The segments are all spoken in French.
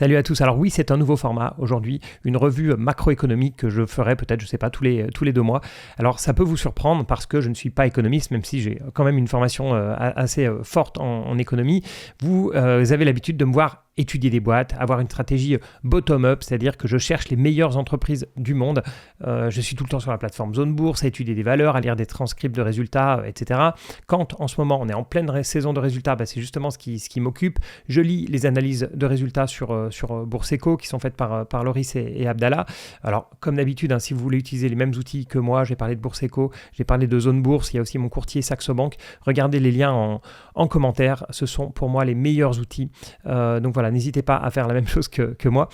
Salut à tous. Alors oui, c'est un nouveau format aujourd'hui, une revue macroéconomique que je ferai peut-être, je sais pas, tous les 2 mois. Alors ça peut vous surprendre parce que je ne suis pas économiste, même si j'ai quand même une formation assez forte en économie. Vous avez l'habitude de me voir étudier des boîtes, avoir une stratégie bottom-up, c'est-à-dire que je cherche les meilleures entreprises du monde. Je suis tout le temps sur la plateforme Zone Bourse, à étudier des valeurs, à lire des transcripts de résultats, etc. Quand en ce moment on est en pleine saison de résultats, c'est justement ce qui m'occupe. Je lis les analyses de résultats sur Bourseco qui sont faites par Loris et Abdallah. Alors comme d'habitude, si vous voulez utiliser les mêmes outils que moi, j'ai parlé de Bourseco, j'ai parlé de Zone Bourse, il y a aussi mon courtier Saxo Bank. Regardez les liens en commentaire, ce sont pour moi les meilleurs outils. Donc voilà, n'hésitez pas à faire la même chose que moi.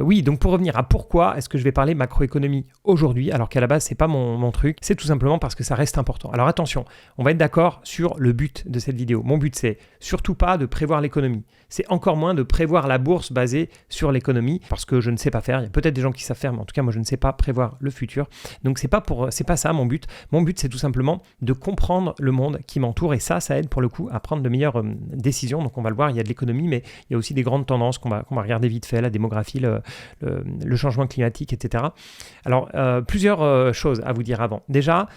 Oui, donc pour revenir à pourquoi est-ce que je vais parler macroéconomie aujourd'hui, alors qu'à la base, c'est pas mon truc, c'est tout simplement parce que ça reste important. Alors attention, on va être d'accord sur le but de cette vidéo. Mon but, c'est surtout pas de prévoir l'économie. C'est encore moins de prévoir la bourse basée sur l'économie, parce que je ne sais pas faire. Il y a peut-être des gens qui savent faire, mais en tout cas, moi, je ne sais pas prévoir le futur. Donc, c'est pas ça mon but. Mon but, c'est tout simplement de comprendre le monde qui m'entoure, et ça aide pour le coup à prendre de meilleures décisions. Donc, on va le voir, il y a de l'économie, mais il y a aussi des grandes tendances qu'on va regarder vite fait, la démographie, le changement climatique, etc. Alors, plusieurs choses à vous dire avant. Déjà,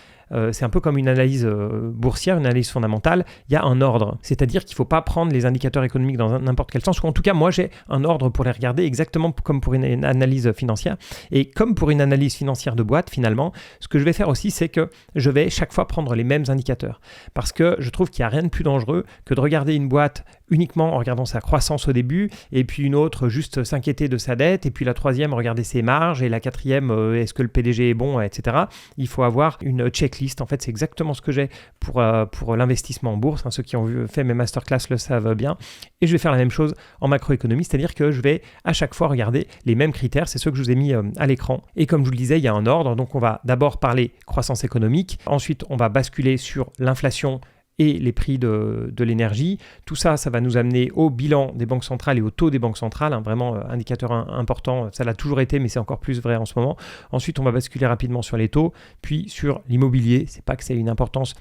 c'est un peu comme une analyse boursière, une analyse fondamentale. Il y a un ordre, c'est-à-dire qu'il ne faut pas prendre les indicateurs économiques dans n'importe quel sens, ou en tout cas, moi, j'ai un ordre pour les regarder exactement comme pour une analyse financière. Et comme pour une analyse financière de boîte, finalement, ce que je vais faire aussi, c'est que je vais chaque fois prendre les mêmes indicateurs. Parce que je trouve qu'il n'y a rien de plus dangereux que de regarder une boîte uniquement en regardant sa croissance au début, et puis une autre juste s'inquiéter de sa dette, et puis la troisième regarder ses marges, et la quatrième est-ce que le PDG est bon, etc. Il faut avoir une checklist. En fait, c'est exactement ce que j'ai pour l'investissement en bourse. Ceux qui ont fait mes masterclass le savent bien. Et je vais faire la même chose en macroéconomie, c'est-à-dire que je vais à chaque fois regarder les mêmes critères. C'est ceux que je vous ai mis à l'écran. Et comme je vous le disais, il y a un ordre. Donc on va d'abord parler croissance économique. Ensuite, on va basculer sur l'inflation et les prix de l'énergie. Tout ça, ça va nous amener au bilan des banques centrales et au taux des banques centrales, vraiment indicateur important, ça l'a toujours été, mais c'est encore plus vrai en ce moment. Ensuite, on va basculer rapidement sur les taux, puis sur l'immobilier. C'est pas que c'est une importance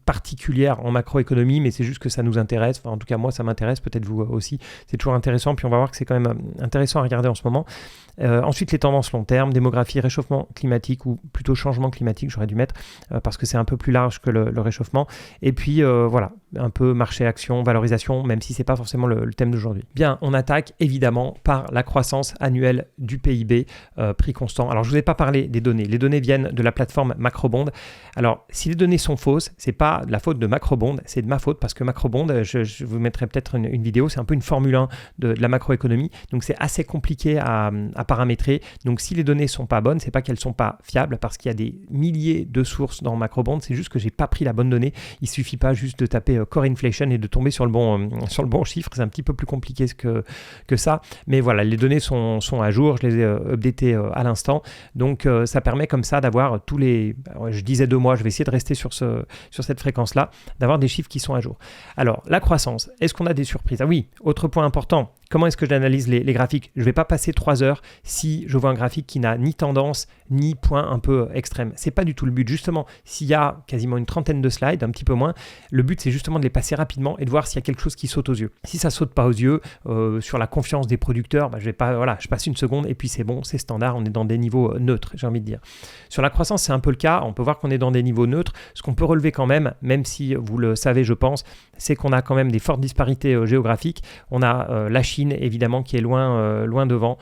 particulière en macroéconomie, mais c'est juste que ça nous intéresse. Enfin, en tout cas, moi, ça m'intéresse, peut-être vous aussi. C'est toujours intéressant, puis on va voir que c'est quand même intéressant à regarder en ce moment. Ensuite, les tendances long terme, démographie, réchauffement climatique, ou plutôt changement climatique, j'aurais dû mettre, parce que c'est un peu plus large que le réchauffement. Et puis voilà, un peu marché, action, valorisation, même si ce n'est pas forcément le thème d'aujourd'hui. Bien, on attaque évidemment par la croissance annuelle du PIB, prix constant. Alors, je ne vous ai pas parlé des données. Les données viennent de la plateforme Macrobond. Alors, si les données sont fausses, ce n'est pas de la faute de Macrobond, c'est de ma faute, parce que Macrobond, je vous mettrai peut-être une vidéo, c'est un peu une Formule 1 de la macroéconomie. Donc, c'est assez compliqué à paramétrer. Donc, si les données ne sont pas bonnes, ce n'est pas qu'elles ne sont pas fiables, parce qu'il y a des milliers de sources dans Macrobond. C'est juste que je n'ai pas pris la bonne donnée. Il ne suffit pas juste de taper core inflation et de tomber sur le bon chiffre. C'est un petit peu plus compliqué que ça. Mais voilà, les données sont à jour. Je les ai updatées à l'instant. Donc, ça permet comme ça d'avoir tous les... Je disais 2 mois, je vais essayer de rester sur cette fréquence-là, d'avoir des chiffres qui sont à jour. Alors, la croissance, est-ce qu'on a des surprises? Ah oui, autre point important. Comment est-ce que j'analyse les graphiques? Je ne vais pas passer 3 heures si je vois un graphique qui n'a ni tendance, ni point un peu extrême. Ce n'est pas du tout le but. Justement, s'il y a quasiment une trentaine de slides, un petit peu moins, le but, c'est justement de les passer rapidement et de voir s'il y a quelque chose qui saute aux yeux. Si ça ne saute pas aux yeux, sur la confiance des producteurs, je passe une seconde et puis c'est bon, c'est standard, on est dans des niveaux neutres, j'ai envie de dire. Sur la croissance, c'est un peu le cas. On peut voir qu'on est dans des niveaux neutres. Ce qu'on peut relever quand même si vous le savez, je pense, c'est qu'on a quand même des fortes disparités géographiques. On a la Chine, évidemment, qui est loin devant,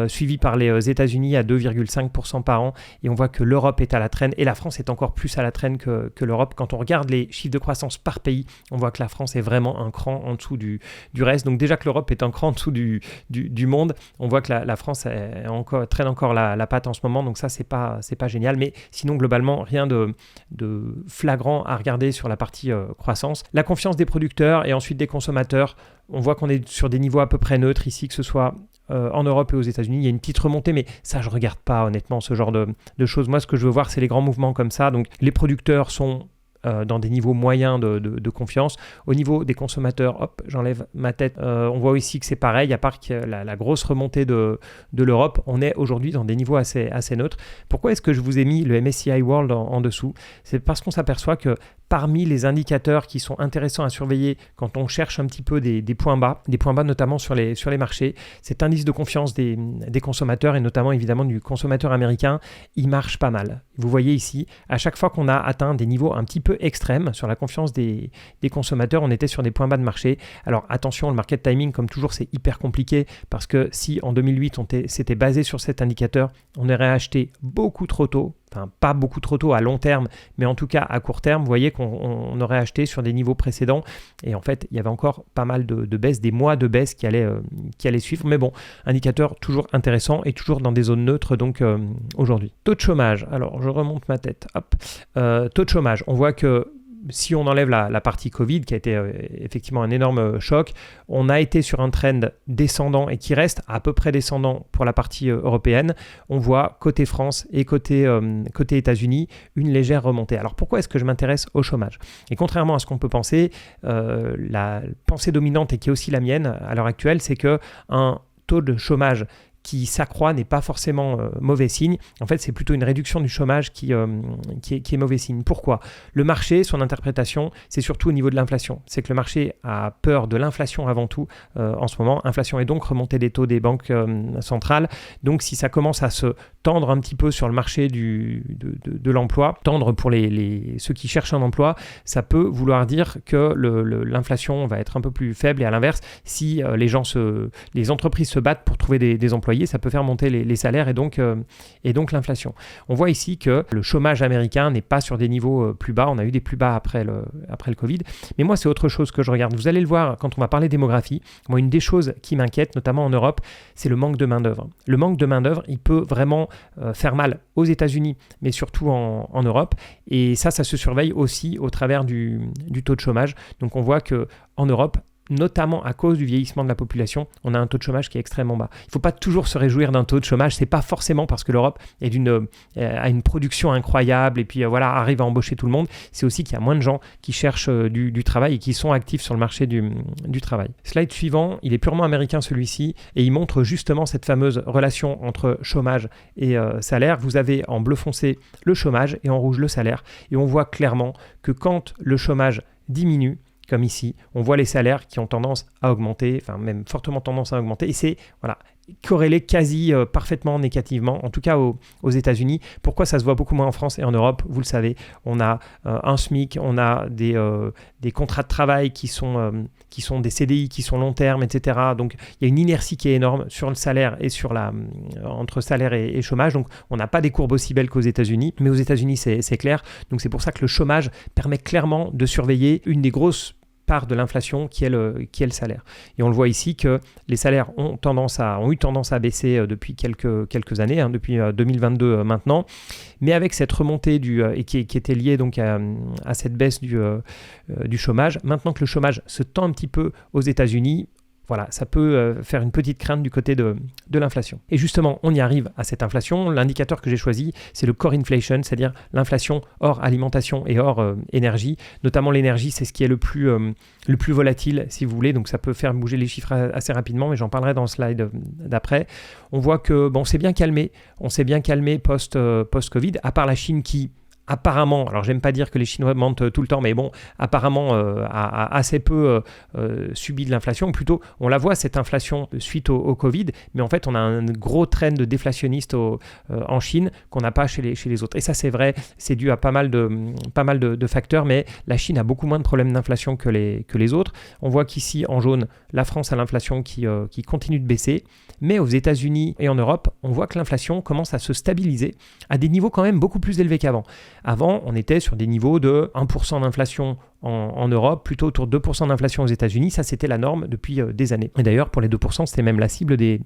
suivi par les États-Unis à 2,5% par an, et on voit que l'Europe est à la traîne, et la France est encore plus à la traîne que l'Europe. Quand on regarde les chiffres de croissance par pays, on voit que la France est vraiment un cran en dessous du reste. Donc déjà que l'Europe est un cran en dessous du monde, on voit que la France traîne encore la patte en ce moment, donc ça c'est pas génial, mais sinon globalement rien de flagrant à regarder sur la partie croissance. La confiance des producteurs et ensuite des consommateurs, on voit qu'on est sur des niveaux à peu près neutres ici, que ce soit en Europe et aux États-Unis. Il y a une petite remontée, mais ça, je ne regarde pas honnêtement ce genre de choses. Moi, ce que je veux voir, c'est les grands mouvements comme ça. Donc, les producteurs sont dans des niveaux moyens de confiance. Au niveau des consommateurs, hop, j'enlève ma tête, on voit ici que c'est pareil, à part que la grosse remontée de l'Europe, on est aujourd'hui dans des niveaux assez neutres. Pourquoi est-ce que je vous ai mis le MSCI World en dessous? C'est parce qu'on s'aperçoit que parmi les indicateurs qui sont intéressants à surveiller quand on cherche un petit peu des points bas notamment sur les marchés, cet indice de confiance des consommateurs et notamment évidemment du consommateur américain, il marche pas mal. Vous voyez ici, à chaque fois qu'on a atteint des niveaux un petit peu extrêmes sur la confiance des consommateurs, on était sur des points bas de marché. Alors attention, le market timing, comme toujours, c'est hyper compliqué parce que si en 2008 on s'était basé sur cet indicateur, on aurait acheté beaucoup trop tôt. Enfin, pas beaucoup trop tôt à long terme, mais en tout cas à court terme, vous voyez qu'on aurait acheté sur des niveaux précédents. Et en fait, il y avait encore pas mal de baisses, des mois de baisse qui allaient suivre. Mais bon, indicateur toujours intéressant et toujours dans des zones neutres donc aujourd'hui. Taux de chômage, alors je remonte ma tête. Hop. Taux de chômage, on voit que si on enlève la partie Covid, qui a été effectivement un énorme choc, on a été sur un trend descendant et qui reste à peu près descendant pour la partie européenne. On voit côté France et côté États-Unis une légère remontée. Alors pourquoi est-ce que je m'intéresse au chômage? Et contrairement à ce qu'on peut penser, la pensée dominante et qui est aussi la mienne à l'heure actuelle, c'est qu'un taux de chômage qui s'accroît n'est pas forcément mauvais signe. En fait, c'est plutôt une réduction du chômage qui est mauvais signe. Pourquoi? Le marché, son interprétation, c'est surtout au niveau de l'inflation. C'est que le marché a peur de l'inflation avant tout en ce moment. Inflation et donc remontée des taux des banques centrales. Donc, si ça commence à se tendre un petit peu sur le marché de l'emploi, tendre pour ceux qui cherchent un emploi, ça peut vouloir dire que l'inflation va être un peu plus faible. Et à l'inverse, si les entreprises se battent pour trouver des emplois, ça peut faire monter les salaires et donc l'inflation. On voit ici que le chômage américain n'est pas sur des niveaux plus bas. On a eu des plus bas après le Covid. Mais moi, c'est autre chose que je regarde. Vous allez le voir quand on va parler démographie. Moi, une des choses qui m'inquiète, notamment en Europe, c'est le manque de main-d'œuvre. Le manque de main-d'œuvre, il peut vraiment faire mal aux États-Unis, mais surtout en Europe. Et ça se surveille aussi au travers du taux de chômage. Donc, on voit qu'en Europe, notamment à cause du vieillissement de la population, on a un taux de chômage qui est extrêmement bas. Il ne faut pas toujours se réjouir d'un taux de chômage, c'est pas forcément parce que l'Europe a une production incroyable et puis arrive à embaucher tout le monde, c'est aussi qu'il y a moins de gens qui cherchent du travail et qui sont actifs sur le marché du travail. Slide suivant, il est purement américain celui-ci et il montre justement cette fameuse relation entre chômage et salaire. Vous avez en bleu foncé le chômage et en rouge le salaire et on voit clairement que quand le chômage diminue, comme ici, on voit les salaires qui ont tendance à augmenter, enfin même fortement tendance à augmenter, et c'est corrélé quasi parfaitement négativement, en tout cas aux États-Unis. Pourquoi ça se voit beaucoup moins en France et en Europe? Vous le savez, on a un SMIC, on a des contrats de travail qui sont des CDI, qui sont long terme, etc. Donc il y a une inertie qui est énorme sur le salaire et entre salaire et chômage. Donc on n'a pas des courbes aussi belles qu'aux États-Unis, mais aux États-Unis c'est clair. Donc c'est pour ça que le chômage permet clairement de surveiller une des grosses part de l'inflation qui est le salaire. Et on le voit ici que les salaires ont eu tendance à baisser depuis quelques années, depuis 2022 maintenant, mais avec cette remontée qui était liée donc à cette baisse du chômage, maintenant que le chômage se tend un petit peu aux États-Unis, voilà, ça peut faire une petite crainte du côté de l'inflation. Et justement, on y arrive à cette inflation. L'indicateur que j'ai choisi, c'est le core inflation, c'est-à-dire l'inflation hors alimentation et hors énergie. Notamment l'énergie, c'est ce qui est le plus volatile, si vous voulez. Donc ça peut faire bouger les chiffres assez rapidement, mais j'en parlerai dans le slide d'après. On voit que on s'est bien calmé. On s'est bien calmé post-Covid, à part la Chine qui apparemment, alors j'aime pas dire que les Chinois mentent tout le temps, mais bon, apparemment a assez peu subi de l'inflation, ou plutôt on la voit cette inflation suite au Covid, mais en fait on a un gros trend déflationniste en Chine qu'on n'a pas chez les autres. Et ça c'est vrai, c'est dû à pas mal de facteurs, mais la Chine a beaucoup moins de problèmes d'inflation que les autres. On voit qu'ici en jaune, la France a l'inflation qui continue de baisser, mais aux États-Unis et en Europe, on voit que l'inflation commence à se stabiliser à des niveaux quand même beaucoup plus élevés qu'avant. Avant, on était sur des niveaux de 1% d'inflation en Europe, plutôt autour de 2% d'inflation aux États-Unis. Ça, c'était la norme depuis des années. Et d'ailleurs, pour les 2%, c'était même la cible des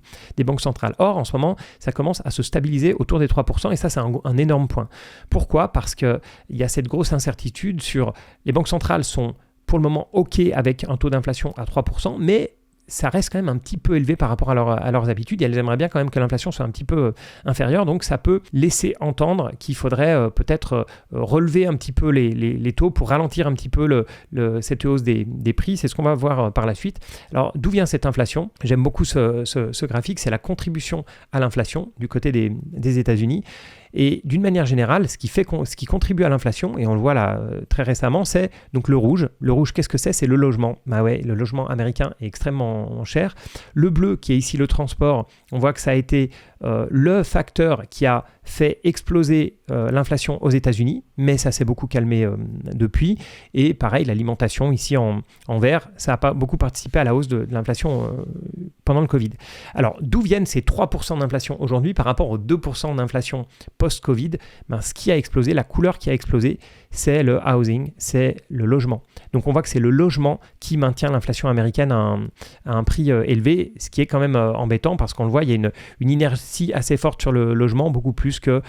banques centrales. Or, en ce moment, ça commence à se stabiliser autour des 3%. Et ça, c'est un énorme point. Pourquoi? Parce qu'il y a cette grosse incertitude sur les banques centrales sont pour le moment OK avec un taux d'inflation à 3%, mais ça reste quand même un petit peu élevé par rapport à leurs habitudes et elles aimeraient bien quand même que l'inflation soit un petit peu inférieure. Donc ça peut laisser entendre qu'il faudrait peut-être relever un petit peu les taux pour ralentir un petit peu cette hausse des prix. C'est ce qu'on va voir par la suite. Alors d'où vient cette inflation ? J'aime beaucoup ce graphique, c'est la contribution à l'inflation du côté des États-Unis. Et d'une manière générale, ce qui contribue à l'inflation, et on le voit là très récemment, c'est donc le rouge. Le rouge, qu'est-ce que c'est ? C'est le logement. Bah ouais, le logement américain est extrêmement cher. Le bleu, qui est ici le transport, on voit que ça a été le facteur qui a fait exploser l'inflation aux États-Unis, mais ça s'est beaucoup calmé depuis. Et pareil, l'alimentation ici en vert, ça n'a pas beaucoup participé à la hausse de l'inflation pendant le Covid. Alors, d'où viennent ces 3% d'inflation aujourd'hui par rapport aux 2% d'inflation post-Covid ? Ce qui a explosé, la couleur qui a explosé, c'est le housing, c'est le logement. Donc on voit que c'est le logement qui maintient l'inflation américaine à un prix élevé, ce qui est quand même embêtant parce qu'on le voit, il y a une inertie assez forte sur le logement, beaucoup plus que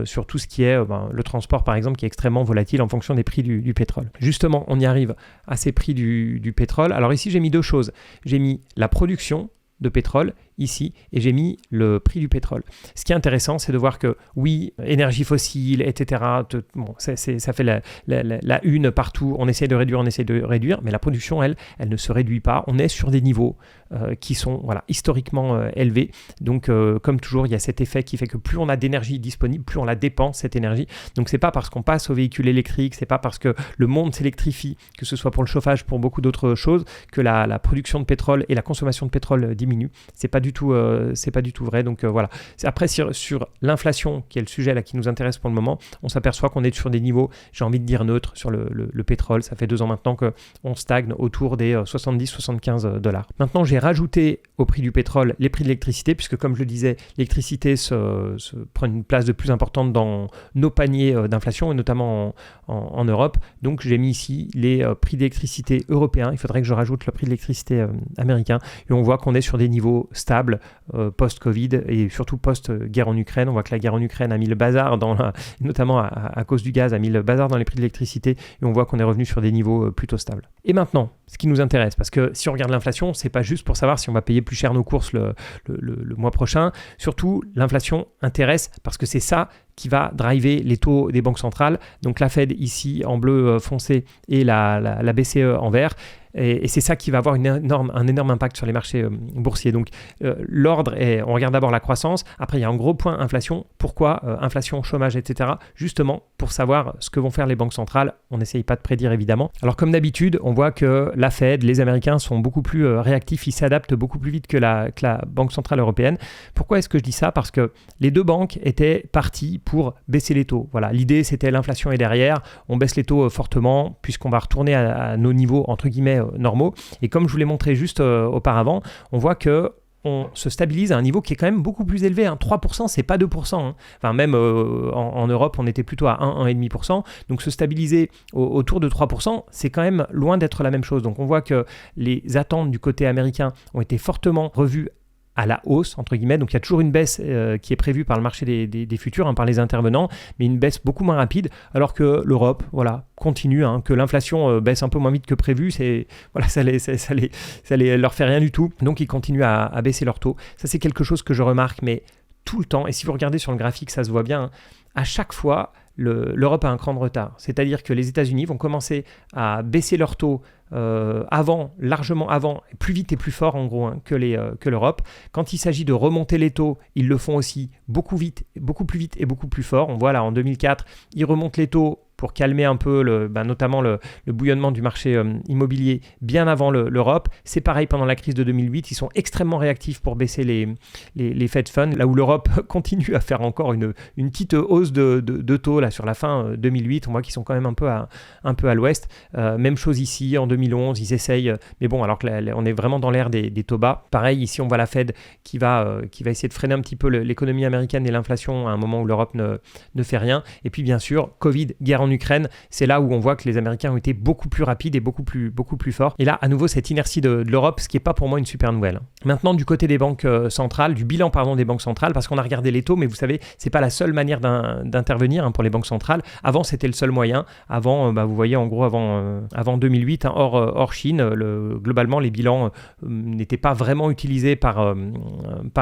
sur tout ce qui est le transport par exemple, qui est extrêmement volatile en fonction des prix du pétrole. Justement, on y arrive à ces prix du pétrole. Alors ici, j'ai mis deux choses. J'ai mis la production de pétrole ici et j'ai mis le prix du pétrole. Ce qui est intéressant, c'est de voir que oui, énergie fossile, etc., ça fait la une partout, on essaie de réduire, mais la production, elle ne se réduit pas. On est sur des niveaux qui sont historiquement élevés. Donc, comme toujours, il y a cet effet qui fait que plus on a d'énergie disponible, plus on la dépense, cette énergie. Donc, c'est pas parce qu'on passe aux véhicules électriques, c'est pas parce que le monde s'électrifie, que ce soit pour le chauffage, pour beaucoup d'autres choses, que la production de pétrole et la consommation de pétrole diminue. C'est pas du tout vrai. Donc voilà. Après sur l'inflation, qui est le sujet là qui nous intéresse pour le moment, on s'aperçoit qu'on est sur des niveaux, j'ai envie de dire neutres sur le pétrole. Ça fait 2 ans maintenant qu'on stagne autour des 70-75 $. Maintenant, j'ai rajouté au prix du pétrole les prix de l'électricité, puisque comme je le disais, l'électricité se prend une place de plus importante dans nos paniers d'inflation, et notamment en Europe. Donc j'ai mis ici les prix d'électricité européens. Il faudrait que je rajoute le prix de l'électricité américain. Et on voit qu'on est sur des niveaux stables post-Covid et surtout post-guerre en Ukraine. On voit que la guerre en Ukraine a mis le bazar, notamment à cause du gaz, a mis le bazar dans les prix de l'électricité et on voit qu'on est revenu sur des niveaux plutôt stables. Et maintenant, ce qui nous intéresse, parce que si on regarde l'inflation, c'est pas juste pour savoir si on va payer plus cher nos courses le mois prochain. Surtout, l'inflation intéresse parce que c'est ça qui va driver les taux des banques centrales. Donc la Fed ici en bleu foncé et la BCE en vert. Et c'est ça qui va avoir un énorme impact sur les marchés boursiers. Donc l'ordre est, on regarde d'abord la croissance, après il y a un gros point inflation. Pourquoi inflation, chômage, etc. Justement pour savoir ce que vont faire les banques centrales. On n'essaye pas de prédire évidemment. Alors comme d'habitude, on voit que la Fed, les Américains sont beaucoup plus réactifs, ils s'adaptent beaucoup plus vite que la Banque Centrale Européenne. Pourquoi est-ce que je dis ça ? Parce que les deux banques étaient parties pour baisser les taux. Voilà, l'idée c'était l'inflation est derrière, on baisse les taux fortement puisqu'on va retourner à nos niveaux entre guillemets normaux. Et comme je vous l'ai montré juste auparavant, on voit que on se stabilise à un niveau qui est quand même beaucoup plus élevé. 3%, c'est pas 2%. Enfin, même en Europe, on était plutôt à 1,5%. Donc, se stabiliser autour de 3%, c'est quand même loin d'être la même chose. Donc, on voit que les attentes du côté américain ont été fortement revues à la hausse, entre guillemets. Donc, il y a toujours une baisse qui est prévue par le marché des futurs, par les intervenants, mais une baisse beaucoup moins rapide, alors que l'Europe, continue, que l'inflation baisse un peu moins vite que prévu. Ça leur fait rien du tout. Donc, ils continuent à baisser leurs taux. Ça, c'est quelque chose que je remarque, mais tout le temps. Et si vous regardez sur le graphique, ça se voit bien. À chaque fois, l'Europe a un cran de retard. C'est-à-dire que les États-Unis vont commencer à baisser leurs taux largement avant, plus vite et plus fort en gros que l'Europe. Quand il s'agit de remonter les taux, ils le font aussi beaucoup plus vite et beaucoup plus fort. On voit là en 2004, ils remontent les taux pour calmer un peu notamment le bouillonnement du marché immobilier bien avant l'Europe. C'est pareil pendant la crise de 2008, ils sont extrêmement réactifs pour baisser les Fed Funds, là où l'Europe continue à faire encore une petite hausse de taux là, sur la fin 2008. On voit qu'ils sont quand même un peu à l'ouest. Même chose ici, en 2011, ils essayent, mais bon, alors qu'on est vraiment dans l'ère des taux bas. Pareil, ici, on voit la Fed qui va essayer de freiner un petit peu l'économie américaine et l'inflation à un moment où l'Europe ne fait rien. Et puis, bien sûr, Covid, guerre en Ukraine, c'est là où on voit que les Américains ont été beaucoup plus rapides et beaucoup plus forts. Et là, à nouveau, cette inertie de l'Europe, ce qui n'est pas pour moi une super nouvelle. Maintenant, du côté des banques centrales, du bilan des banques centrales, parce qu'on a regardé les taux, mais vous savez, c'est pas la seule manière d'intervenir pour les banques centrales. Avant, c'était le seul moyen. Avant, vous voyez, en gros, avant 2008, hors Chine, globalement, les bilans n'étaient pas vraiment utilisés par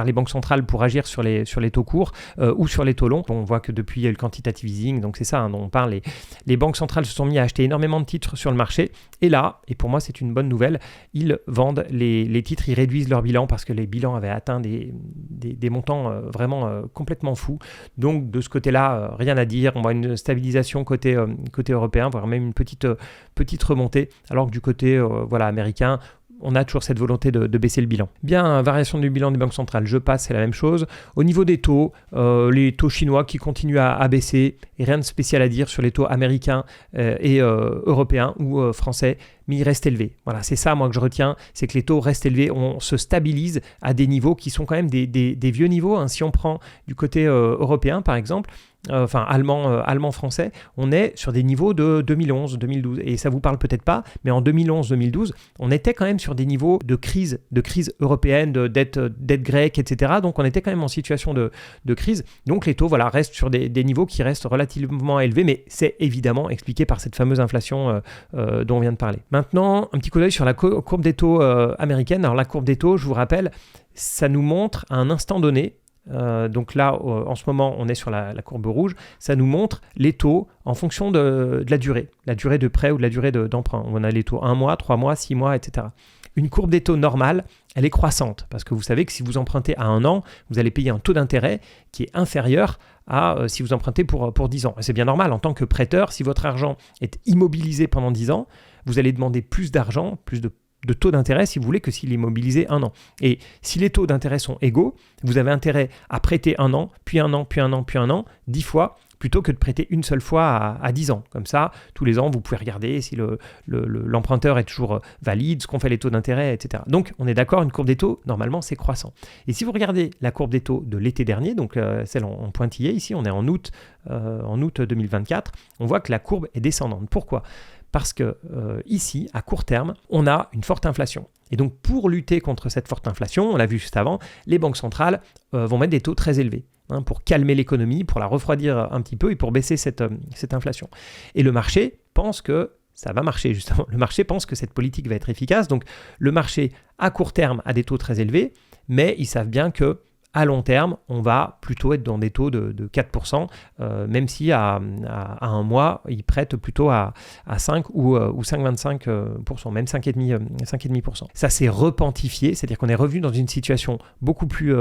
les banques centrales pour agir sur les taux courts ou sur les taux longs. On voit que depuis, il y a eu le quantitative easing, donc c'est ça dont on parle. Les banques centrales se sont mis à acheter énormément de titres sur le marché. Et là, et pour moi, c'est une bonne nouvelle, ils vendent les titres, ils réduisent leur bilan parce que les bilans avaient atteint des montants vraiment complètement fous. Donc, de ce côté-là, rien à dire. On voit une stabilisation côté européen, voire même une petite remontée, alors que du côté américain, on a toujours cette volonté de baisser le bilan. Bien, variation du bilan des banques centrales, je passe, c'est la même chose. Au niveau des taux, les taux chinois qui continuent à baisser, et rien de spécial à dire sur les taux américains et européens ou français, mais ils restent élevés. Voilà, c'est ça moi que je retiens, c'est que les taux restent élevés, on se stabilise à des niveaux qui sont quand même des vieux niveaux. Si on prend du côté européen par exemple, allemand-français, on est sur des niveaux de 2011-2012. Et ça vous parle peut-être pas, mais en 2011-2012, on était quand même sur des niveaux de crise européenne, de dette grecque, etc. Donc on était quand même en situation de crise. Donc les taux restent sur des niveaux qui restent relativement élevés, mais c'est évidemment expliqué par cette fameuse inflation dont on vient de parler. Maintenant, un petit coup d'œil sur la courbe des taux américaine. Alors la courbe des taux, je vous rappelle, ça nous montre à un instant donné, donc là, en ce moment, on est sur la courbe rouge. Ça nous montre les taux en fonction de la durée de prêt ou de la durée d'emprunt. On a les taux 1 mois, 3 mois, 6 mois, etc. Une courbe des taux normale, elle est croissante parce que vous savez que si vous empruntez à 1 an, vous allez payer un taux d'intérêt qui est inférieur à si vous empruntez pour 10 ans. Et c'est bien normal en tant que prêteur, si votre argent est immobilisé pendant 10 ans, vous allez demander plus d'argent, plus de taux d'intérêt si vous voulez que s'il est immobilisé 1 an. Et si les taux d'intérêt sont égaux, vous avez intérêt à prêter 1 an, puis 1 an, puis 1 an, puis 1 an, 10 fois, plutôt que de prêter une seule fois à 10 ans. Comme ça, tous les ans, vous pouvez regarder si l'emprunteur est toujours valide, ce qu'ont fait les taux d'intérêt, etc. Donc, on est d'accord, une courbe des taux, normalement, c'est croissant. Et si vous regardez la courbe des taux de l'été dernier, donc celle en pointillé ici, on est en août 2024, on voit que la courbe est descendante. Pourquoi ? Parce que ici, à court terme, on a une forte inflation. Et donc, pour lutter contre cette forte inflation, on l'a vu juste avant, les banques centrales vont mettre des taux très élevés pour calmer l'économie, pour la refroidir un petit peu et pour baisser cette inflation. Et le marché pense que ça va marcher justement. Le marché pense que cette politique va être efficace. Donc, le marché, à court terme, a des taux très élevés, mais ils savent bien que à long terme, on va plutôt être dans des taux de 4%, même si à un mois, ils prêtent plutôt à 5 ou 5,25%, même 5,5%. Ça s'est repentifié, c'est-à-dire qu'on est revenu dans une situation beaucoup plus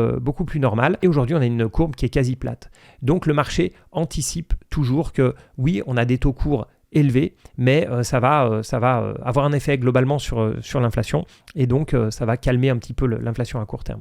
normale. Et aujourd'hui, on a une courbe qui est quasi plate. Donc, le marché anticipe toujours que oui, on a des taux courts élevé, mais ça va avoir un effet globalement sur l'inflation et donc ça va calmer un petit peu l'inflation à court terme.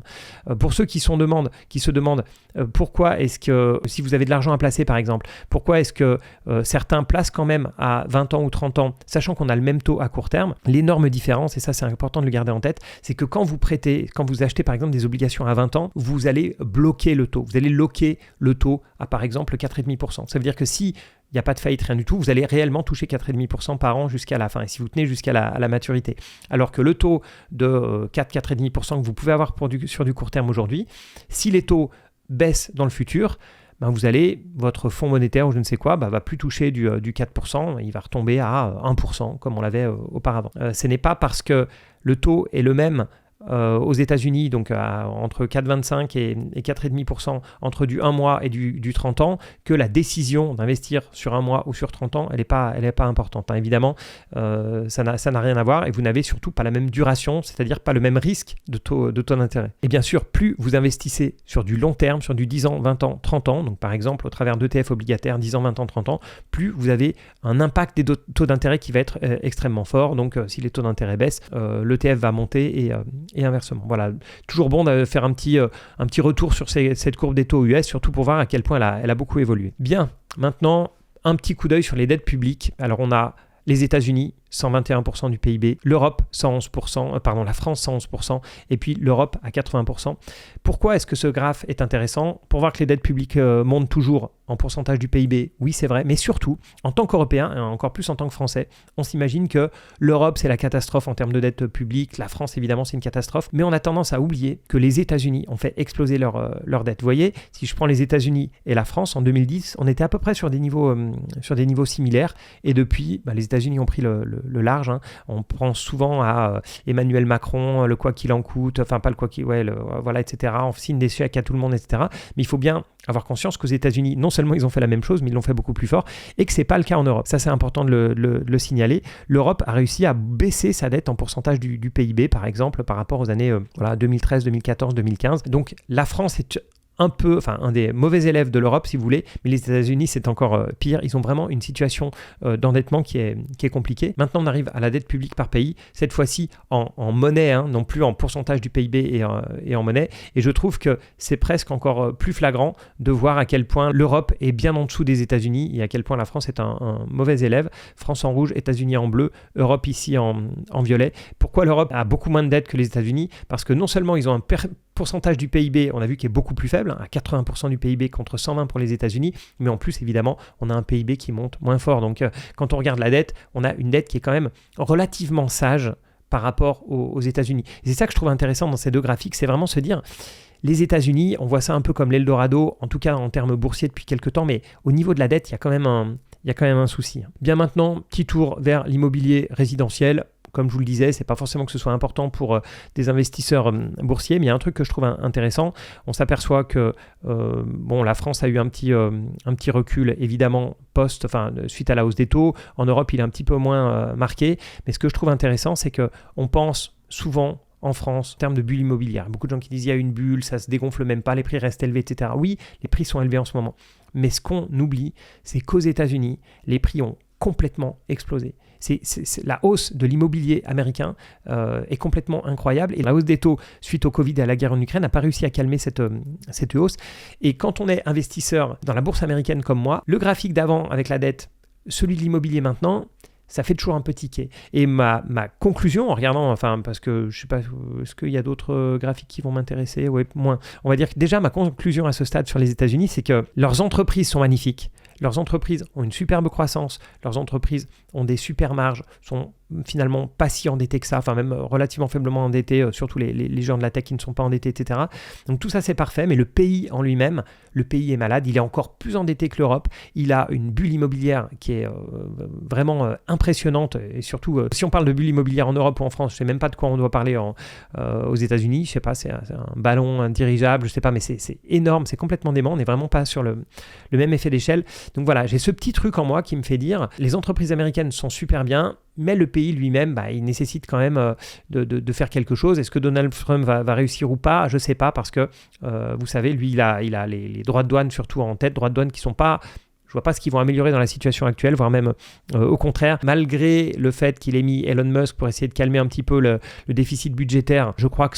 Pour ceux qui se demandent pourquoi est-ce que, si vous avez de l'argent à placer par exemple, pourquoi est-ce que certains placent quand même à 20 ans ou 30 ans, sachant qu'on a le même taux à court terme, l'énorme différence, et ça c'est important de le garder en tête, c'est que quand vous achetez par exemple des obligations à 20 ans, vous allez bloquer le taux, vous allez loquer le taux à par exemple 4,5%. Ça veut dire que si il n'y a pas de faillite, rien du tout, vous allez réellement toucher 4,5% par an jusqu'à la fin, et si vous tenez jusqu'à la maturité. Alors que le taux de 4,5% que vous pouvez avoir sur du court terme aujourd'hui, si les taux baissent dans le futur, votre fonds monétaire ou je ne sais quoi va plus toucher du 4%, il va retomber à 1% comme on l'avait auparavant. Ce n'est pas parce que le taux est le même aux États-Unis, donc entre 4,25 et 4,5% entre du 1 mois et du 30 ans, que la décision d'investir sur 1 mois ou sur 30 ans, elle n'est pas importante. Évidemment, ça n'a rien à voir et vous n'avez surtout pas la même duration, c'est-à-dire pas le même risque de taux d'intérêt. Et bien sûr, plus vous investissez sur du long terme, sur du 10 ans, 20 ans, 30 ans, donc par exemple au travers d'ETF obligataires 10 ans, 20 ans, 30 ans, plus vous avez un impact des taux d'intérêt qui va être extrêmement fort. Donc si les taux d'intérêt baissent, l'ETF va monter et inversement. Voilà, toujours bon de faire un petit retour sur cette courbe des taux US, surtout pour voir à quel point elle a beaucoup évolué. Bien, maintenant, un petit coup d'œil sur les dettes publiques. Alors, on a les États-Unis 121% du PIB, l'Europe 111%, la France 111%, et puis l'Europe à 80%. Pourquoi est-ce que ce graphe est intéressant? Pour voir que les dettes publiques montent toujours en pourcentage du PIB, oui c'est vrai, mais surtout, en tant qu'Européens, et encore plus en tant que Français, on s'imagine que l'Europe c'est la catastrophe en termes de dette publique, la France évidemment c'est une catastrophe, mais on a tendance à oublier que les États-Unis ont fait exploser leur dette. Vous voyez, si je prends les États-Unis et la France, en 2010, on était à peu près sur des niveaux similaires, et depuis, les États-Unis ont pris le large. On pense souvent à Emmanuel Macron, le quoi qu'il en coûte, enfin pas le quoi qu'il, voilà, etc. On signe des chèques à tout le monde, etc. Mais il faut bien avoir conscience qu'aux États-Unis, non seulement ils ont fait la même chose, mais ils l'ont fait beaucoup plus fort, et que c'est pas le cas en Europe. Ça, c'est important de le signaler. L'Europe a réussi à baisser sa dette en pourcentage du PIB, par exemple, par rapport aux années 2013, 2014, 2015. Donc la France est un des mauvais élèves de l'Europe, si vous voulez, mais les États-Unis, c'est encore pire. Ils ont vraiment une situation d'endettement qui est compliquée. Maintenant, on arrive à la dette publique par pays, cette fois-ci en monnaie, non plus en pourcentage du PIB et en monnaie. Et je trouve que c'est presque encore plus flagrant de voir à quel point l'Europe est bien en dessous des États-Unis et à quel point la France est un mauvais élève. France en rouge, États-Unis en bleu, Europe ici en violet. Pourquoi l'Europe a beaucoup moins de dettes que les États-Unis? Parce que non seulement ils ont un pourcentage du PIB, on a vu, qui est beaucoup plus faible, à 80% du PIB contre 120 pour les États-Unis, mais en plus, évidemment, on a un PIB qui monte moins fort. Donc, quand on regarde la dette, on a une dette qui est quand même relativement sage par rapport aux États-Unis. Et c'est ça que je trouve intéressant dans ces deux graphiques, c'est vraiment se dire, les États-Unis, on voit ça un peu comme l'Eldorado, en tout cas en termes boursiers depuis quelques temps, mais au niveau de la dette, il y a quand même un souci. Bien maintenant, petit tour vers l'immobilier résidentiel. Comme je vous le disais, c'est pas forcément que ce soit important pour des investisseurs boursiers, mais il y a un truc que je trouve intéressant. On s'aperçoit que la France a eu un petit recul, évidemment, suite à la hausse des taux. En Europe, il est un petit peu moins marqué. Mais ce que je trouve intéressant, c'est qu'on pense souvent en France en termes de bulle immobilière. Beaucoup de gens qui disent il y a une bulle, ça se dégonfle même pas, les prix restent élevés, etc. Oui, les prix sont élevés en ce moment. Mais ce qu'on oublie, c'est qu'aux États-Unis, les prix ont complètement explosé. C'est la hausse de l'immobilier américain est complètement incroyable, et la hausse des taux suite au Covid et à la guerre en Ukraine n'a pas réussi à calmer cette hausse. Et quand on est investisseur dans la bourse américaine comme moi, le graphique d'avant avec la dette, celui de l'immobilier maintenant, ça fait toujours un peu tiquer. Et ma conclusion en regardant, parce que je sais pas, est-ce qu'il y a d'autres graphiques qui vont m'intéresser? Ouais, moins. On va dire que déjà ma conclusion à ce stade sur les États-Unis, c'est que leurs entreprises sont magnifiques. Leurs entreprises ont une superbe croissance, leurs entreprises ont des super marges, sont finalement pas si endettés que ça, même relativement faiblement endettés, surtout les gens de la tech qui ne sont pas endettés, etc. Donc tout ça c'est parfait, mais le pays en lui-même, le pays est malade, il est encore plus endetté que l'Europe, il a une bulle immobilière qui est vraiment impressionnante, et surtout si on parle de bulle immobilière en Europe ou en France, je sais même pas de quoi on doit parler aux États-Unis, je sais pas, c'est un ballon dirigeable, je sais pas, mais c'est énorme, c'est complètement dément, on n'est vraiment pas sur le même effet d'échelle. Donc voilà, j'ai ce petit truc en moi qui me fait dire, les entreprises américaines sont super bien, mais le pays lui-même, il nécessite quand même de faire quelque chose. Est-ce que Donald Trump va réussir ou pas? Je ne sais pas, parce que, vous savez, lui, il a les droits de douane surtout en tête, droits de douane qui ne sont pas... Je ne vois pas ce qu'ils vont améliorer dans la situation actuelle, voire même au contraire. Malgré le fait qu'il ait mis Elon Musk pour essayer de calmer un petit peu le déficit budgétaire, je crois que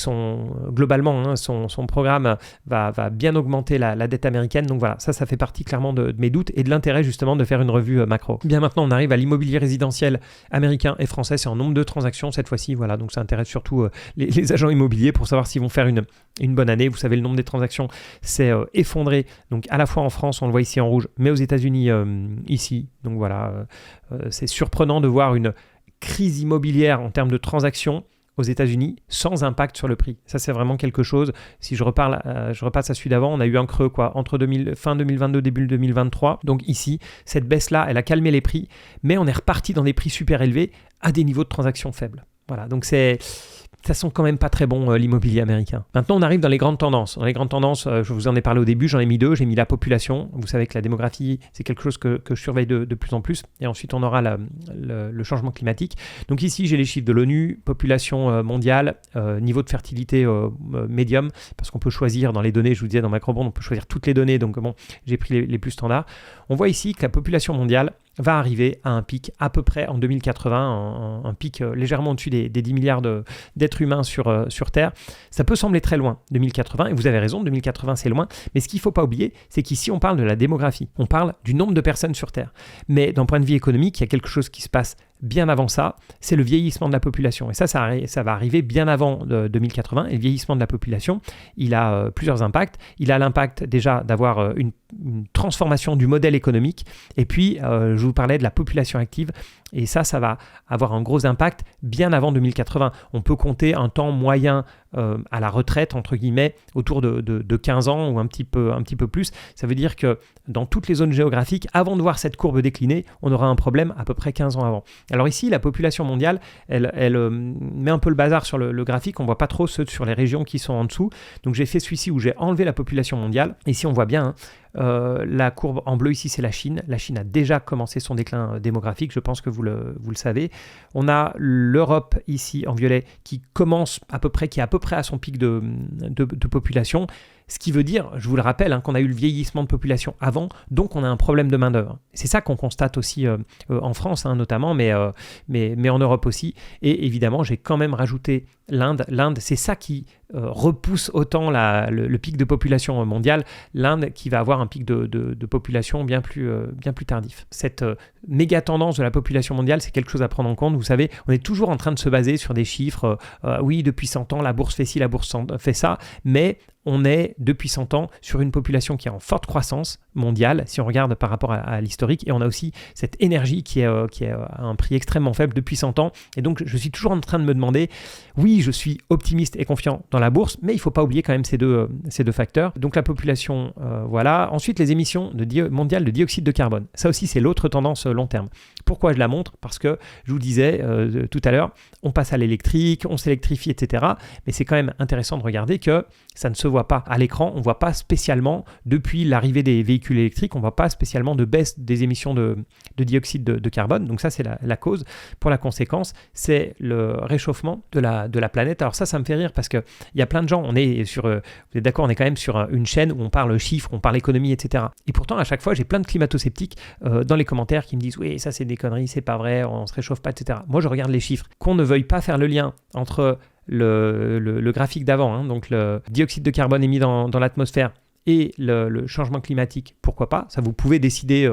globalement, son programme va bien augmenter la dette américaine. Donc voilà, ça fait partie clairement de mes doutes et de l'intérêt justement de faire une revue macro. Bien maintenant, on arrive à l'immobilier résidentiel américain et français. C'est en nombre de transactions cette fois-ci. Voilà, donc ça intéresse surtout les agents immobiliers pour savoir s'ils vont faire une bonne année. Vous savez, le nombre des transactions s'est effondré. Donc à la fois en France, on le voit ici en rouge, mais aux États-Unis ici. Donc voilà, c'est surprenant de voir une crise immobilière en termes de transactions aux États-Unis sans impact sur le prix. Ça, c'est vraiment quelque chose. Si je repasse à celui d'avant, on a eu un creux entre fin 2022, début 2023. Donc ici, cette baisse-là, elle a calmé les prix, mais on est reparti dans des prix super élevés à des niveaux de transactions faibles. Voilà, donc ça sent quand même pas très bon l'immobilier américain. Maintenant, on arrive dans les grandes tendances. Dans les grandes tendances, je vous en ai parlé au début, j'en ai mis deux. J'ai mis la population. Vous savez que la démographie, c'est quelque chose que je surveille de plus en plus. Et ensuite, on aura le changement climatique. Donc ici, j'ai les chiffres de l'ONU, population mondiale, niveau de fertilité médium, parce qu'on peut choisir dans les données, je vous disais dans Macrobond, on peut choisir toutes les données. Donc bon, j'ai pris les plus standards. On voit ici que la population mondiale va arriver à un pic à peu près en 2080, un pic légèrement au-dessus des 10 milliards d'êtres humains sur Terre. Ça peut sembler très loin, 2080, et vous avez raison, 2080 c'est loin, mais ce qu'il ne faut pas oublier, c'est qu'ici on parle de la démographie, on parle du nombre de personnes sur Terre. Mais d'un point de vue économique, il y a quelque chose qui se passe bien avant ça, c'est le vieillissement de la population. Et ça va arriver bien avant 2080. Et le vieillissement de la population, il a plusieurs impacts. Il a l'impact déjà d'avoir une transformation du modèle économique. Et puis, je vous parlais de la population active. Et ça va avoir un gros impact bien avant 2080. On peut compter un temps moyen à la retraite, entre guillemets, autour de 15 ans ou un petit peu plus. Ça veut dire que dans toutes les zones géographiques, avant de voir cette courbe décliner, on aura un problème à peu près 15 ans avant. Alors ici, la population mondiale, elle met un peu le bazar sur le graphique. On ne voit pas trop ceux sur les régions qui sont en dessous. Donc j'ai fait celui-ci où j'ai enlevé la population mondiale. Ici, on voit bien, la courbe en bleu ici, c'est la Chine. La Chine a déjà commencé son déclin démographique, je pense que vous le savez. On a l'Europe ici en violet qui commence qui est à peu près à son pic de population. Ce qui veut dire, je vous le rappelle, qu'on a eu le vieillissement de population avant, donc on a un problème de main-d'œuvre. C'est ça qu'on constate aussi en France, notamment, mais en Europe aussi. Et évidemment, j'ai quand même rajouté l'Inde. L'Inde, c'est ça qui repousse autant le pic de population mondiale. L'Inde qui va avoir un pic de population bien plus tardif. Cette méga tendance de la population mondiale, c'est quelque chose à prendre en compte. Vous savez, on est toujours en train de se baser sur des chiffres. Oui, depuis 100 ans, la bourse fait ci, la bourse fait ça, mais on est depuis 100 ans sur une population qui est en forte croissance mondiale, si on regarde par rapport à l'historique, et on a aussi cette énergie qui est à un prix extrêmement faible depuis 100 ans. Et donc, je suis toujours en train de me demander, oui, je suis optimiste et confiant dans la bourse, mais il ne faut pas oublier quand même ces deux facteurs. Donc, la population, voilà. Ensuite, les émissions mondiales de dioxyde de carbone. Ça aussi, c'est l'autre tendance long terme. Pourquoi je la montre ? Parce que, je vous disais tout à l'heure, on passe à l'électrique, on s'électrifie, etc. Mais c'est quand même intéressant de regarder que ça ne se voit pas à l'écran, on ne voit pas spécialement, depuis l'arrivée des véhicules électriques, on ne voit pas spécialement de baisse des émissions de dioxyde de carbone. Donc ça, c'est la cause. Pour la conséquence, c'est le réchauffement de la planète. Alors ça me fait rire parce qu'il y a plein de gens, vous êtes d'accord, on est quand même sur une chaîne où on parle chiffres, on parle économie, etc. Et pourtant, à chaque fois, j'ai plein de climato-sceptiques dans les commentaires qui me disent « Oui, ça c'est des conneries, c'est pas vrai, on ne se réchauffe pas, etc. » Moi, je regarde les chiffres. Qu'on ne veuille pas faire le lien entre le graphique d'avant, donc le dioxyde de carbone émis dans l'atmosphère et le changement climatique, pourquoi pas ? Ça, vous pouvez décider,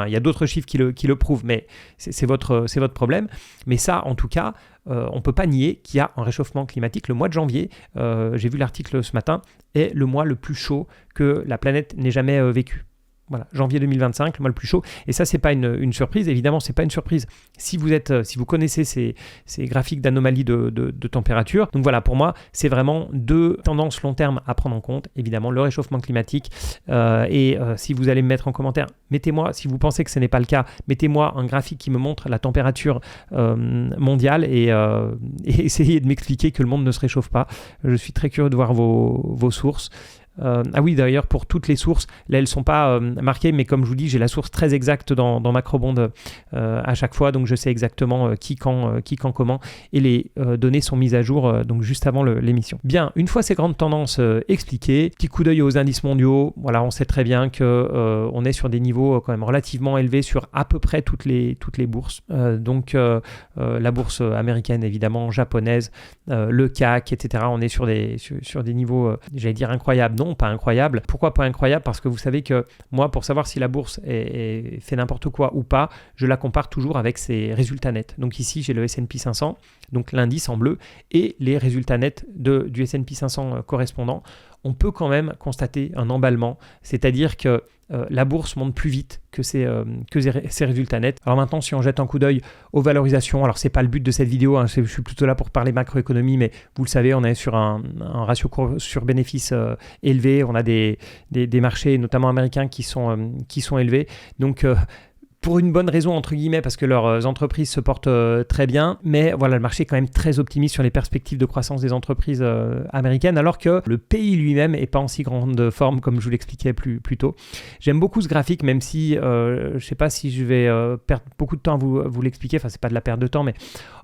il y a d'autres chiffres qui le prouvent, mais c'est votre problème. Mais ça, en tout cas, on ne peut pas nier qu'il y a un réchauffement climatique. Le mois de janvier, j'ai vu l'article ce matin, est le mois le plus chaud que la planète n'ait jamais vécu. Voilà, janvier 2025, le mois le plus chaud. Et ça, c'est pas une surprise. Évidemment, c'est pas une surprise si vous connaissez ces graphiques d'anomalies de température. Donc voilà, pour moi, c'est vraiment deux tendances long terme à prendre en compte. Évidemment, le réchauffement climatique. Si vous allez me mettre en commentaire, mettez-moi, si vous pensez que ce n'est pas le cas, mettez-moi un graphique qui me montre la température mondiale et essayez de m'expliquer que le monde ne se réchauffe pas. Je suis très curieux de voir vos sources. Oui, d'ailleurs, pour toutes les sources, là, elles ne sont pas marquées, mais comme je vous dis, j'ai la source très exacte dans Macrobond à chaque fois, donc je sais exactement qui, quand, comment, et les données sont mises à jour donc juste avant l'émission. Bien, une fois ces grandes tendances expliquées, petit coup d'œil aux indices mondiaux. Voilà, on sait très bien que on est sur des niveaux quand même relativement élevés sur à peu près toutes les bourses. Donc la bourse américaine, évidemment, japonaise, le CAC, etc. On est sur des niveaux, j'allais dire incroyables. Non, pas incroyable. Pourquoi pas incroyable ? Parce que vous savez que moi, pour savoir si la bourse fait n'importe quoi ou pas, je la compare toujours avec ses résultats nets. Donc ici, j'ai le S&P 500, donc l'indice en bleu, et les résultats nets du S&P 500 correspondant. On peut quand même constater un emballement, c'est-à-dire que la bourse monte plus vite que ses résultats nets. Alors maintenant, si on jette un coup d'œil aux valorisations, alors c'est pas le but de cette vidéo, je suis plutôt là pour parler macroéconomie, mais vous le savez, on est sur un ratio cours sur bénéfice élevé, on a des marchés, notamment américains, qui sont élevés. Donc pour une bonne raison, entre guillemets, parce que leurs entreprises se portent très bien. Mais voilà, le marché est quand même très optimiste sur les perspectives de croissance des entreprises américaines, alors que le pays lui-même n'est pas en si grande forme, comme je vous l'expliquais plus tôt. J'aime beaucoup ce graphique, même si je ne sais pas si je vais perdre beaucoup de temps à vous l'expliquer. Enfin, ce n'est pas de la perte de temps, mais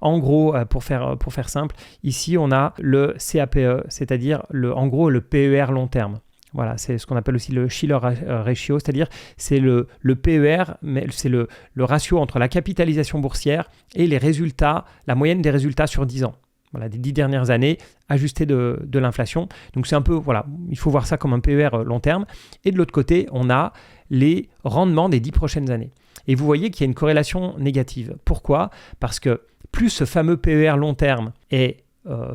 en gros, pour faire simple, ici, on a le CAPE, c'est-à-dire en gros le PER long terme. Voilà, c'est ce qu'on appelle aussi le Shiller Ratio, c'est-à-dire c'est le PER, mais c'est le ratio entre la capitalisation boursière et les résultats, la moyenne des résultats sur 10 ans. Voilà, des 10 dernières années ajustées de l'inflation. Donc c'est un peu, voilà, il faut voir ça comme un PER long terme. Et de l'autre côté, on a les rendements des 10 prochaines années. Et vous voyez qu'il y a une corrélation négative. Pourquoi ? Parce que plus ce fameux PER long terme est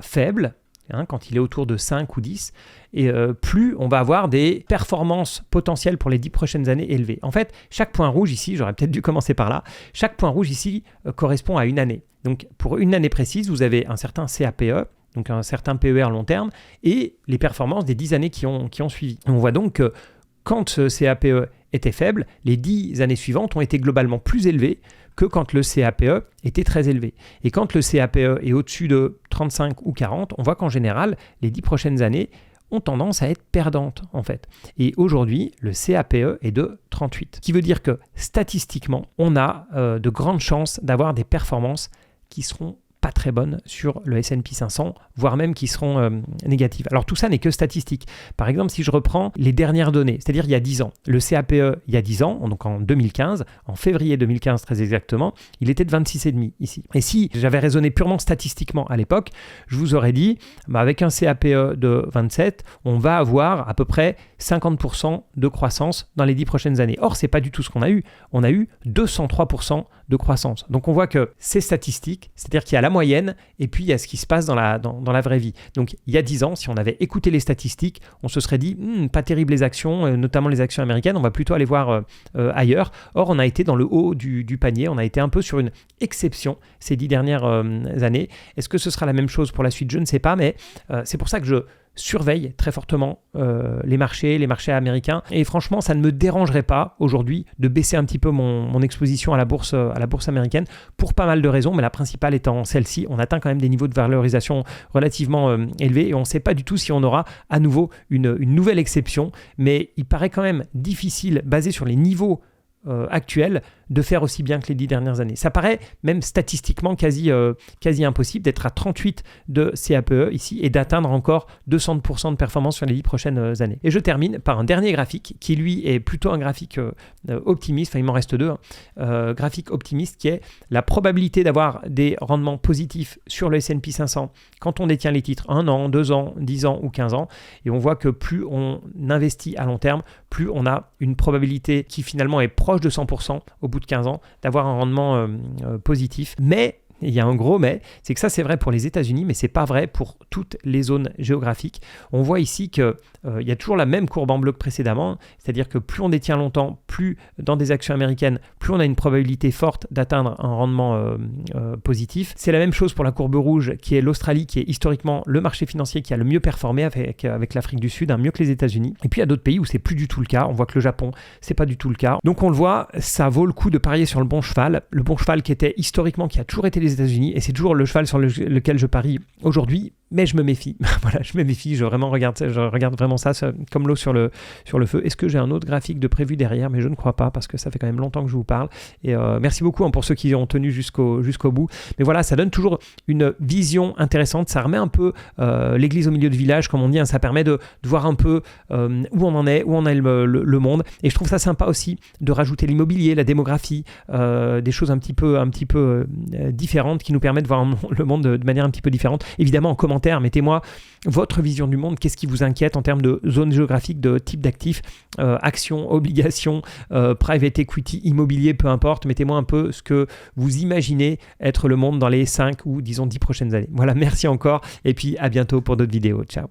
faible, quand il est autour de 5 ou 10, et plus on va avoir des performances potentielles pour les 10 prochaines années élevées. En fait, chaque point rouge ici, j'aurais peut-être dû commencer par là, chaque point rouge ici correspond à une année. Donc pour une année précise, vous avez un certain CAPE, donc un certain PER long terme, et les performances des 10 années qui ont suivi. On voit donc que quand ce CAPE était faible, les 10 années suivantes ont été globalement plus élevées que quand le CAPE était très élevé. Et quand le CAPE est au-dessus de 35 ou 40, on voit qu'en général, les 10 prochaines années ont tendance à être perdantes en fait. Et aujourd'hui, le CAPE est de 38. Ce qui veut dire que statistiquement, on a de grandes chances d'avoir des performances qui seront pas très bonnes sur le S&P 500, voire même qui seront négatives. Alors tout ça n'est que statistique. Par exemple, si je reprends les dernières données, c'est-à-dire il y a 10 ans, le CAPE il y a 10 ans, donc en 2015, en février 2015 très exactement, il était de 26,5 ici. Et si j'avais raisonné purement statistiquement à l'époque, je vous aurais dit, avec un CAPE de 27, on va avoir à peu près 50% de croissance dans les 10 prochaines années. Or, c'est pas du tout ce qu'on a eu. On a eu 203% de croissance. Donc on voit que c'est statistique, c'est-à-dire qu'il y a la moyenne et puis il y a ce qui se passe dans la vraie vie. Donc il y a 10 ans, si on avait écouté les statistiques, on se serait dit pas terrible les actions, notamment les actions américaines, on va plutôt aller voir ailleurs. Or on a été dans le haut du panier, on a été un peu sur une exception ces 10 dernières années. Est-ce que ce sera la même chose pour la suite ? Je ne sais pas, mais c'est pour ça que je surveille très fortement les marchés américains. Et franchement, ça ne me dérangerait pas aujourd'hui de baisser un petit peu mon exposition à la bourse américaine pour pas mal de raisons, mais la principale étant celle-ci. On atteint quand même des niveaux de valorisation relativement élevés et on ne sait pas du tout si on aura à nouveau une nouvelle exception, mais il paraît quand même difficile, basé sur les niveaux actuels, de faire aussi bien que les 10 dernières années. Ça paraît même statistiquement quasi impossible d'être à 38 de CAPE ici et d'atteindre encore 200% de performance sur les 10 prochaines années. Et je termine par un dernier graphique qui lui est plutôt un graphique optimiste, enfin il m'en reste deux, graphique optimiste qui est la probabilité d'avoir des rendements positifs sur le S&P 500 quand on détient les titres 1 an, 2 ans, 10 ans ou 15 ans. Et on voit que plus on investit à long terme, plus on a une probabilité qui finalement est proche de 100% au bout de 15 ans, d'avoir un rendement positif. Mais, il y a un gros mais, c'est que ça c'est vrai pour les États-Unis, mais c'est pas vrai pour toutes les zones géographiques. On voit ici qu'il y a toujours la même courbe en bleu que précédemment, c'est-à-dire que plus on détient longtemps, plus dans des actions américaines, plus on a une probabilité forte d'atteindre un rendement positif. C'est la même chose pour la courbe rouge qui est l'Australie, qui est historiquement le marché financier qui a le mieux performé avec l'Afrique du Sud, mieux que les États-Unis. Et puis il y a d'autres pays où c'est plus du tout le cas. On voit que le Japon, c'est pas du tout le cas. Donc on le voit, ça vaut le coup de parier sur le bon cheval qui était historiquement, qui a toujours été les États-Unis, et c'est toujours le cheval sur lequel je parie aujourd'hui. Mais je me méfie. Voilà, je me méfie. Je regarde vraiment ça comme l'eau sur le feu. Est-ce que j'ai un autre graphique de prévu derrière ? Mais je ne crois pas parce que ça fait quand même longtemps que je vous parle. Et merci beaucoup pour ceux qui ont tenu jusqu'au bout. Mais voilà, ça donne toujours une vision intéressante. Ça remet un peu l'église au milieu du village, comme on dit. Ça permet de voir un peu où on en est le monde. Et je trouve ça sympa aussi de rajouter l'immobilier, la démographie, des choses un petit peu différentes qui nous permettent de voir le monde de manière un petit peu différente. Évidemment, en commentaire, mettez-moi votre vision du monde, qu'est-ce qui vous inquiète en termes de zone géographique, de type d'actifs, actions, obligations, private equity, immobilier, peu importe, mettez-moi un peu ce que vous imaginez être le monde dans les 5 ou disons 10 prochaines années. Voilà, merci encore et puis à bientôt pour d'autres vidéos. Ciao.